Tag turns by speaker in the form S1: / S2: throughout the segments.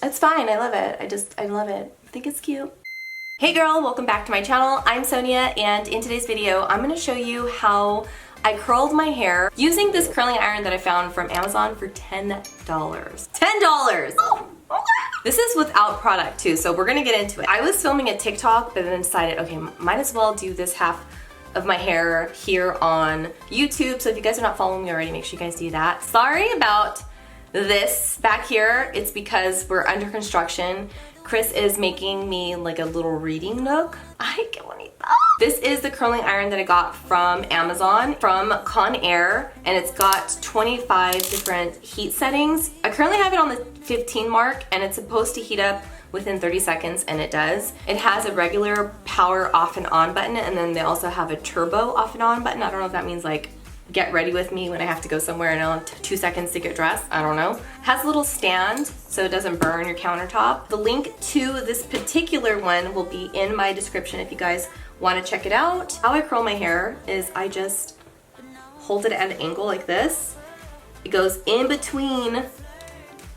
S1: It's fine, I love it. I love it. I think it's cute. Hey girl, welcome back to my channel. I'm Sonia, and in today's video, I'm gonna show you how I curled my hair using this curling iron that I found from Amazon for $10. $10! Oh. This is without product too, so we're gonna get into it. I was filming a TikTok, but then decided, okay, might as well do this half of my hair here on YouTube. So if you guys are not following me already, make sure you guys do that. Sorry about this back here. It's because we're under construction. Chris is making me like a little reading nook. Ay, qué bonito. This is the curling iron that I got from Amazon, from Conair, and it's got 25 different heat settings. I currently have it on the 15 mark, and it's supposed to heat up within 30 seconds, and it does. It has a regular power off and on button, and then they also have a turbo off and on button. I don't know if that means like get ready with me when I have to go somewhere and I'll have 2 seconds to get dressed. I don't know. It has a little stand so it doesn't burn your countertop. The link to this particular one will be in my description if you guys want to check it out. How I curl my hair is I just hold it at an angle like this. It goes in between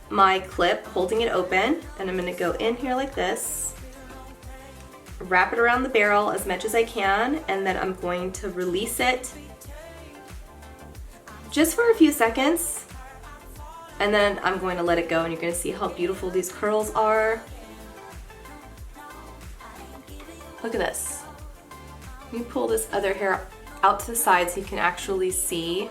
S1: my clip, holding it open, and I'm gonna go in here like this, wrap it around the barrel as much as I can, and then I'm going to release it just for a few seconds, and then I'm going to let it go, and you're going to see how beautiful these curls are. Look at this. Let me pull this other hair out to the side so you can actually see.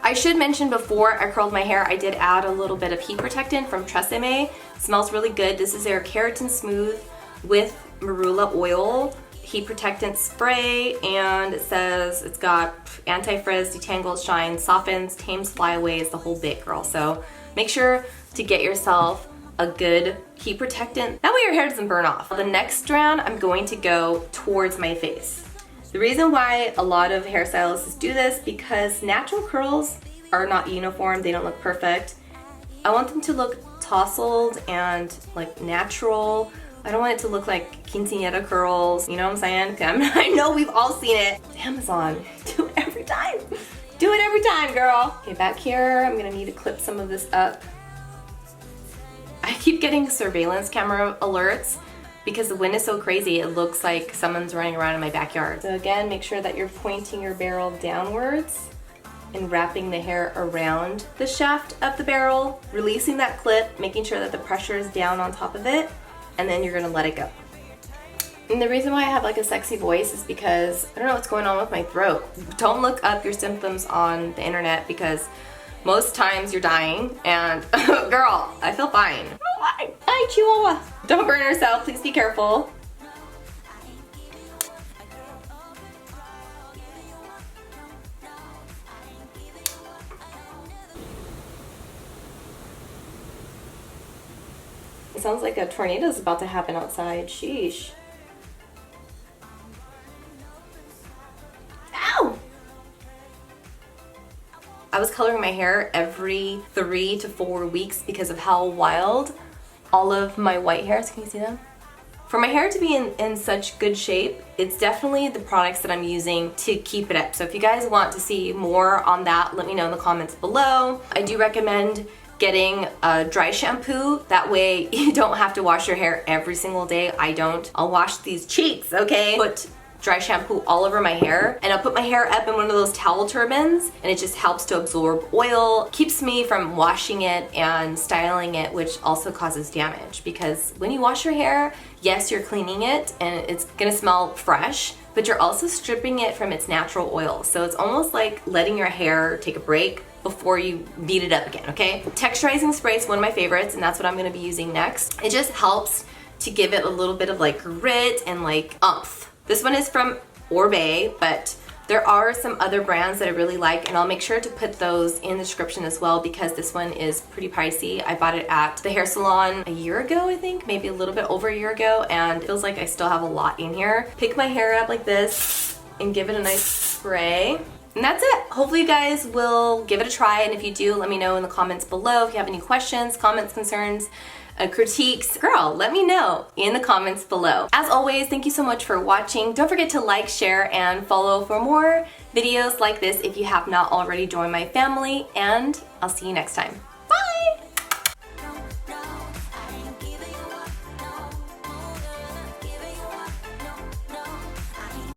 S1: I should mention before I curled my hair, I did add a little bit of heat protectant from Tresemme. It smells really good. This is their Keratin Smooth with Marula Oil heat protectant spray, and it says it's got anti-frizz, detangles, shines, softens, tames flyaways, the whole bit, girl. So make sure to get yourself a good heat protectant. That way your hair doesn't burn off. The next strand, I'm going to go towards my face. The reason why a lot of hairstylists do this, because natural curls are not uniform, they don't look perfect. I want them to look tousled and like natural. I don't want it to look like quinceañera curls, you know what I'm saying? I know we've all seen it. Amazon, do it every time. Do it every time, girl. Okay, back here, I'm gonna need to clip some of this up. I keep getting surveillance camera alerts because the wind is so crazy, it looks like someone's running around in my backyard. So again, make sure that you're pointing your barrel downwards and wrapping the hair around the shaft of the barrel, releasing that clip, making sure that the pressure is down on top of it, and then you're gonna let it go. And the reason why I have like a sexy voice is because I don't know what's going on with my throat. Don't look up your symptoms on the internet because most times you're dying, and girl, I feel fine. Hi, Chihuahua. Don't burn yourself, please be careful. It sounds like a tornado is about to happen outside. Sheesh. Ow! I was coloring my hair every 3 to 4 weeks because of how wild all of my white hairs, can you see them? For my hair to be in such good shape, it's definitely the products that I'm using to keep it up. So if you guys want to see more on that, let me know in the comments below. I do recommend getting a dry shampoo. That way you don't have to wash your hair every single day. I don't. I'll wash these cheeks, okay? Put dry shampoo all over my hair, and I'll put my hair up in one of those towel turbans, and it just helps to absorb oil, keeps me from washing it and styling it, which also causes damage. Because when you wash your hair, yes, you're cleaning it and it's gonna smell fresh, but you're also stripping it from its natural oil. So it's almost like letting your hair take a break before you beat it up again, okay? Texturizing spray is one of my favorites, and that's what I'm gonna be using next. It just helps to give it a little bit of like grit and like oomph. This one is from Orbe, but there are some other brands that I really like, and I'll make sure to put those in the description as well because this one is pretty pricey. I bought it at the hair salon a year ago, I think, maybe a little bit over a year ago, and it feels like I still have a lot in here. Pick my hair up like this and give it a nice spray. And that's it. Hopefully you guys will give it a try, and if you do, let me know in the comments below. If you have any questions, comments, concerns, critiques, girl, let me know in the comments below. As always, thank you so much for watching. Don't forget to like, share, and follow for more videos like this if you have not already joined my family, and I'll see you next time.